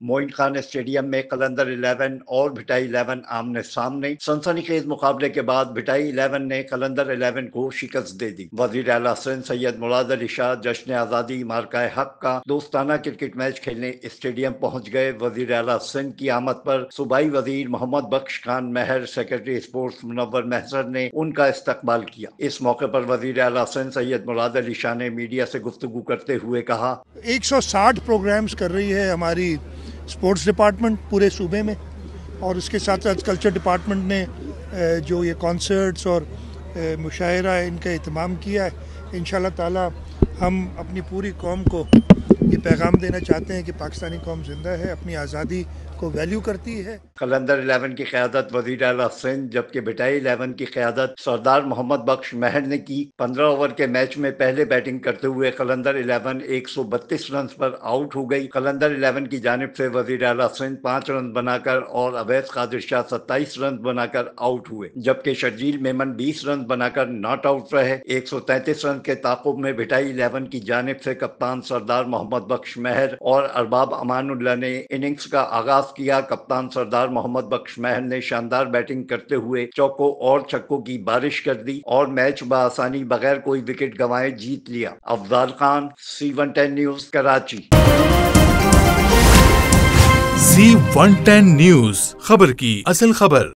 Moin Khan stadium में कलंदर 11 और भिटाई 11 आमने सामने। सनसनीखेज मुकाबले के बाद भिटाई 11 ने कलंदर 11 को शिकस्त दे दी। वजीर आला सिंध सैयद मुराद अली शाह जश्न आज़ादी मार्का हक का दोस्ताना क्रिकेट मैच खेलने स्टेडियम पहुंच गए। वजीर आला सिंध की आमद पर सूबाई वजीर मोहम्मद बख्श खान महर, सेक्रेटरी स्पोर्ट्स मुनव्वर महसर ने उनका इस्तकबाल किया। इस मौके पर वजीर आला सिंध सैयद मुराद अली शाह ने मीडिया से गुफ्तगू करते हुए कहा, 160 प्रोग्राम्स कर रही है हमारी स्पोर्ट्स डिपार्टमेंट पूरे सूबे में, और उसके साथ साथ कल्चर डिपार्टमेंट ने जो ये कॉन्सर्ट्स और मुशायरा इनका एहतमाम किया है। इंशाल्लाह ताला हम अपनी पूरी कौम को ये पैगाम देना चाहते हैं कि पाकिस्तानी कौम जिंदा है, अपनी आज़ादी को वैल्यू करती है। कलंदर 11 की क़यादत वज़ीर आला सिंध जबकि भिटाई 11 की क़यादत सरदार मोहम्मद बख्श महर ने की। 15 ओवर के मैच में पहले बैटिंग करते हुए कलंदर 11 132 रन पर आउट हो गई। कलंदर 11 की जानिब से वज़ीर आला सिंध 5 रन बनाकर और अवैस कादिर शाह 27 रन बनाकर आउट हुए, जबकि शर्जील मेमन 20 रन बनाकर नॉट आउट रहे। 133 रन के ताक़ुब में भिटाई 11 की जानिब से कप्तान सरदार मोहम्मद बख्श महर और अरबाब अमानुल्लाह ने इनिंग्स का आगाज किया। कप्तान सरदार मोहम्मद बख्श महर ने शानदार बैटिंग करते हुए चौकों और छक्कों की बारिश कर दी और मैच बआसानी बगैर कोई विकेट गंवाए जीत लिया। Afzal Khan, C110 news, Karachi. C110 news, खबर की असल खबर।